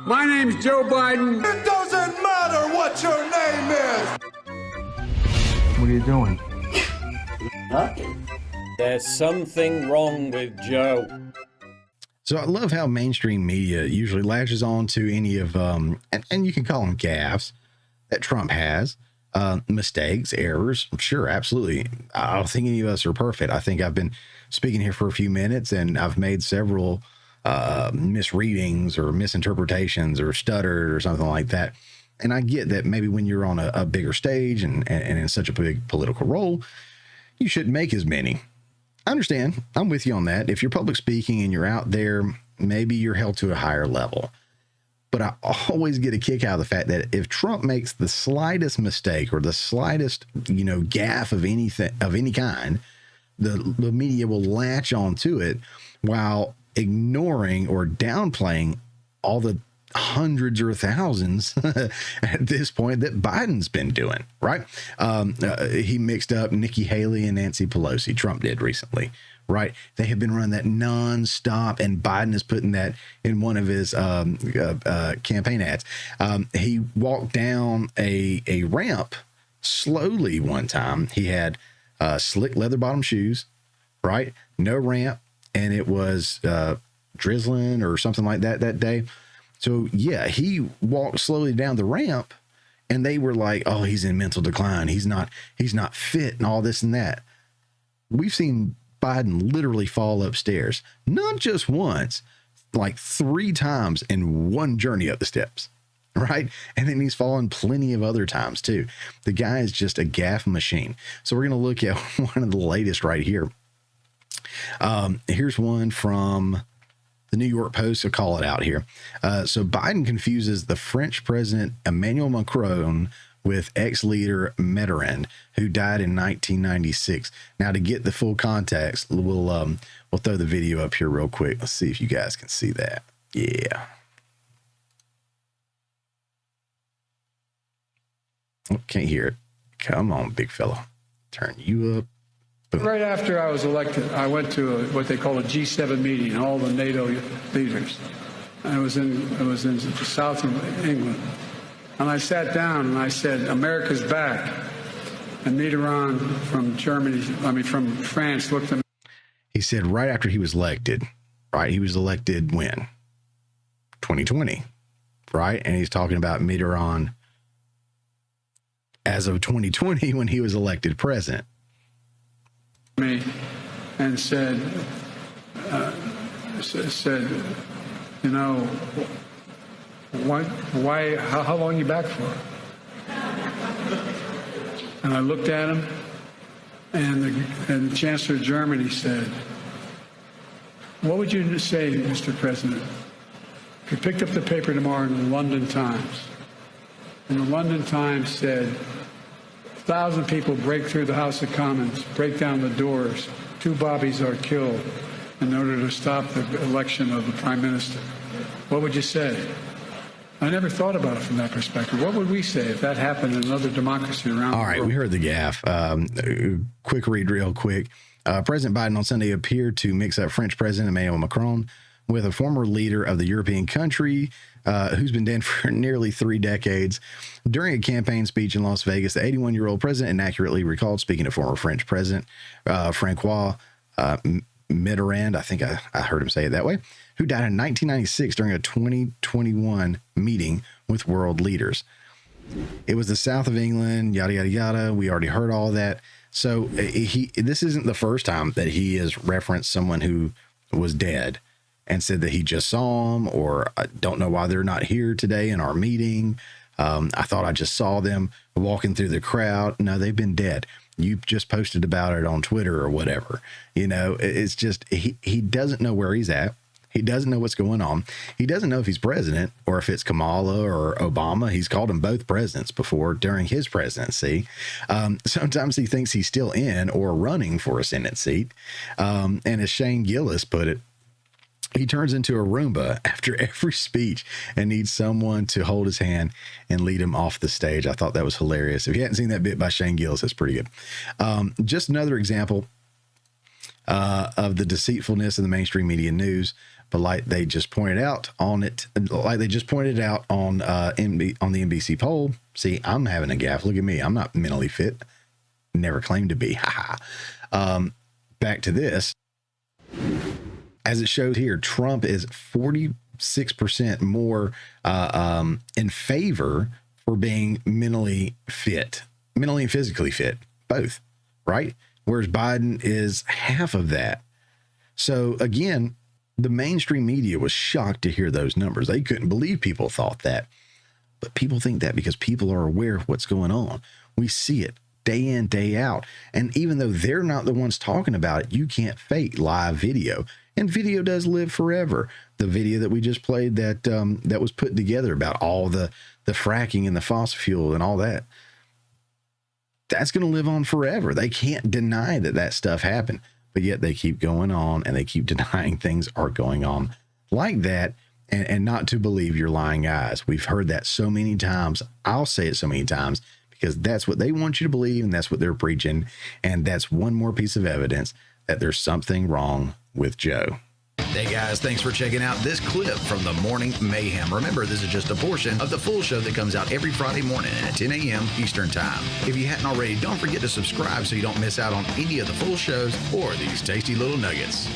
My name's Joe Biden. It doesn't matter what your name is. What are you doing? Nothing. There's something wrong with Joe. So I love how mainstream media usually latches on to any of, and you can call them gaffes that Trump has, mistakes, errors. Sure, absolutely. I don't think any of us are perfect. I think I've been speaking here for a few minutes and I've made several misreadings or misinterpretations or stuttered or something like that. And I get that maybe when you're on a bigger stage and in such a big political role, you shouldn't make as many. I understand. I'm with you on that. If you're public speaking and you're out there, maybe you're held to a higher level. But I always get a kick out of the fact that if Trump makes the slightest mistake or the slightest, gaffe of anything of any kind, the media will latch onto it while ignoring or downplaying all the hundreds or thousands at this point that Biden's been doing, right? He mixed up Nikki Haley and Nancy Pelosi. Trump did recently, right? They have been running that nonstop, and Biden is putting that in one of his campaign ads. He walked down a ramp slowly one time. He had slick leather bottom shoes, right? No ramp, and it was drizzling or something like that day. So yeah, he walked slowly down the ramp and they were like, oh, he's in mental decline. He's not fit and all this and that. We've seen Biden literally fall upstairs, not just once, like 3 times in one journey up the steps, right? And then he's fallen plenty of other times too. The guy is just a gaffe machine. So we're going to look at one of the latest right here. Here's one from the New York Post. I'll call it out here. So Biden confuses the French president Emmanuel Macron with ex-leader Mitterrand, who died in 1996. Now, to get the full context, we'll throw the video up here real quick. Let's see if you guys can see that. Yeah. Oh, can't hear it. Come on, big fella. Turn you up. Right after I was elected, I went to what they call a G7 meeting, all the NATO leaders. I was in the south of England. And I sat down and I said, America's back. And Mitterrand from France looked at me. He said right after he was elected, right? He was elected when? 2020, right? And he's talking about Mitterrand as of 2020 when he was elected president. Me and said, why, how long are you back for? And I looked at him, and the Chancellor of Germany said, what would you say, Mr. President, if you picked up the paper tomorrow in the London Times, and the London Times said, 1,000 people break through the House of Commons, break down the doors. 2 bobbies are killed in order to stop the election of the Prime Minister. What would you say? I never thought about it from that perspective. What would we say if that happened in another democracy around the world? All right, we heard the gaffe. Quick read real quick. President Biden on Sunday appeared to mix up French President Emmanuel Macron with a former leader of the European country who's been dead for nearly 3 decades. During a campaign speech in Las Vegas, the 81-year-old president inaccurately recalled speaking to former French President Francois Mitterrand, I think I heard him say it that way, who died in 1996 during a 2021 meeting with world leaders. It was the south of England, yada, yada, yada. We already heard all that. So this isn't the first time that he has referenced someone who was dead and said that he just saw them, or I don't know why they're not here today in our meeting. I thought I just saw them walking through the crowd. No, they've been dead. You just posted about it on Twitter or whatever. It's just, he doesn't know where he's at. He doesn't know what's going on. He doesn't know if he's president or if it's Kamala or Obama. He's called them both presidents before during his presidency. Sometimes he thinks he's still in or running for a Senate seat. And as Shane Gillis put it, he turns into a Roomba after every speech and needs someone to hold his hand and lead him off the stage. I thought that was hilarious. If you hadn't seen that bit by Shane Gillis, that's pretty good. Just another example of the deceitfulness of the mainstream media news. But like they just pointed out on the NBC poll, see, I'm having a gaffe. Look at me. I'm not mentally fit. Never claimed to be. Back to this. As it shows here, Trump is 46% more in favor for being mentally and physically fit, both, right? Whereas Biden is half of that. So again, the mainstream media was shocked to hear those numbers. They couldn't believe people thought that. But people think that because people are aware of what's going on. We see it day in, day out. And even though they're not the ones talking about it, you can't fake live video. And video does live forever. The video that we just played that was put together about all the fracking and the fossil fuel and all that, that's going to live on forever. They can't deny that stuff happened. But yet they keep going on and they keep denying things are going on like that, and not to believe your lying eyes. We've heard that so many times. I'll say it so many times because that's what they want you to believe and that's what they're preaching. And that's one more piece of evidence that there's something wrong with Joe. Hey guys, thanks for checking out this clip from the Morning Mayhem. Remember, this is just a portion of the full show that comes out every Friday morning at 10 a.m. Eastern Time. If you hadn't already, don't forget to subscribe so you don't miss out on any of the full shows or these tasty little nuggets.